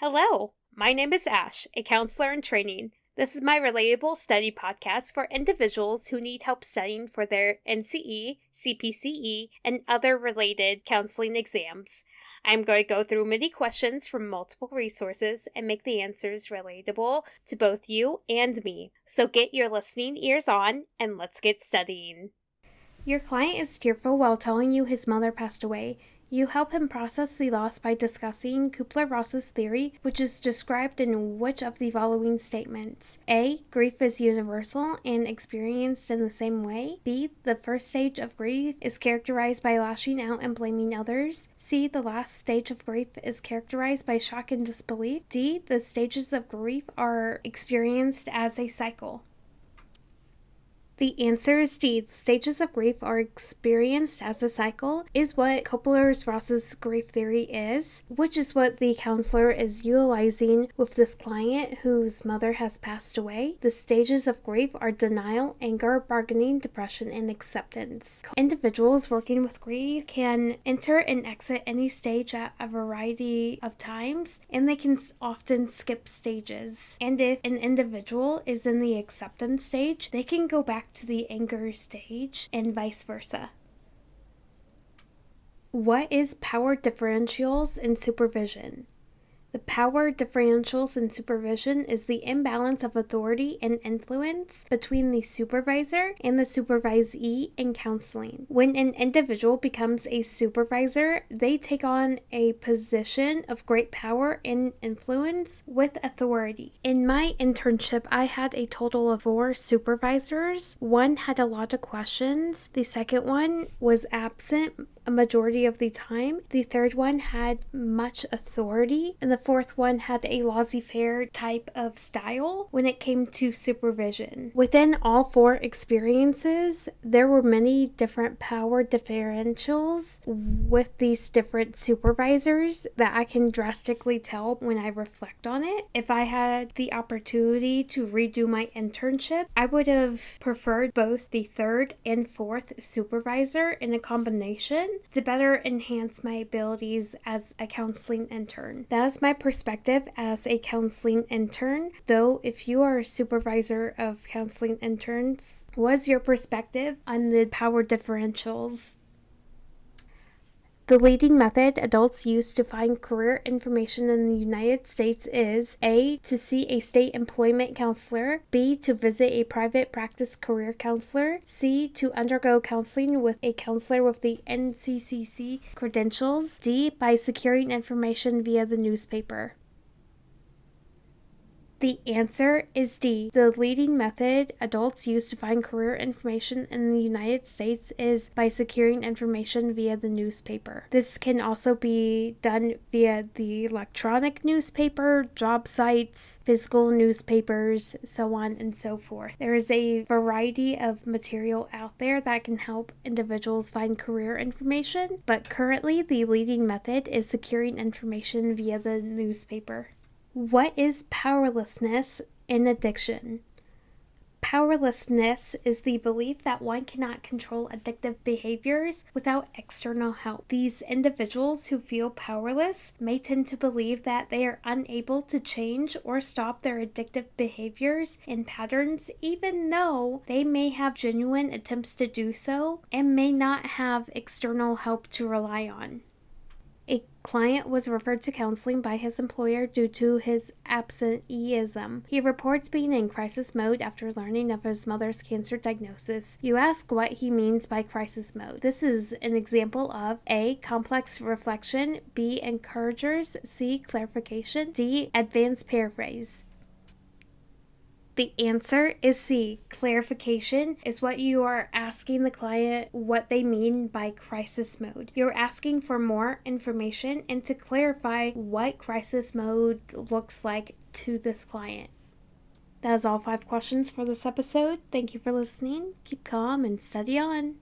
Hello, my name is Ash, a counselor in training. This is my Relatable study podcast for individuals who need help studying for their NCE, CPCE, and other related counseling exams. I'm going to go through many questions from multiple resources and make the answers relatable to both you and me. So get your listening ears on and let's get studying. Your client is tearful while telling you his mother passed away. You help him process the loss by discussing Kubler-Ross's theory, which is described in which of the following statements? A. Grief is universal and experienced in the same way. B. The first stage of grief is characterized by lashing out and blaming others. C. The last stage of grief is characterized by shock and disbelief. D. The stages of grief are experienced as a cycle. The answer is D. The stages of grief are experienced as a cycle, is what Kubler-Ross's grief theory is, which is what the counselor is utilizing with this client whose mother has passed away. The stages of grief are denial, anger, bargaining, depression, and acceptance. Individuals working with grief can enter and exit any stage at a variety of times, and they can often skip stages. And if an individual is in the acceptance stage, they can go back to the anger stage and vice versa. What is power differentials in supervision? The power differentials in supervision is the imbalance of authority and influence between the supervisor and the supervisee in counseling. When an individual becomes a supervisor, they take on a position of great power and influence with authority. In my internship, I had a total of 4 supervisors. One had a lot of questions. The second one was absent a majority of the time. The third one had much authority, and the fourth one had a laissez-faire type of style when it came to supervision. Within all 4 experiences, there were many different power differentials with these different supervisors that I can drastically tell when I reflect on it. If I had the opportunity to redo my internship, I would have preferred both the third and fourth supervisor in a combination to better enhance my abilities as a counseling intern. That is my perspective as a counseling intern, though if you are a supervisor of counseling interns, what's your perspective on the power differentials? The leading method adults use to find career information in the United States is A. To see a state employment counselor, B. To visit a private practice career counselor, C. To undergo counseling with a counselor with the NCCC credentials, D. By securing information via the newspaper. The answer is D. The leading method adults use to find career information in the United States is by securing information via the newspaper. This can also be done via the electronic newspaper, job sites, physical newspapers, so on and so forth. There is a variety of material out there that can help individuals find career information, but currently the leading method is securing information via the newspaper. What is powerlessness in addiction? Powerlessness is the belief that one cannot control addictive behaviors without external help. These individuals who feel powerless may tend to believe that they are unable to change or stop their addictive behaviors and patterns, even though they may have genuine attempts to do so and may not have external help to rely on. A client was referred to counseling by his employer due to his absenteeism. He reports being in crisis mode after learning of his mother's cancer diagnosis. You ask what he means by crisis mode. This is an example of A. Complex reflection, B. Encouragers, C. Clarification, D. Advanced paraphrase. The answer is C. Clarification is what you are asking the client what they mean by crisis mode. You're asking for more information and to clarify what crisis mode looks like to this client. That is all 5 questions for this episode. Thank you for listening. Keep calm and study on.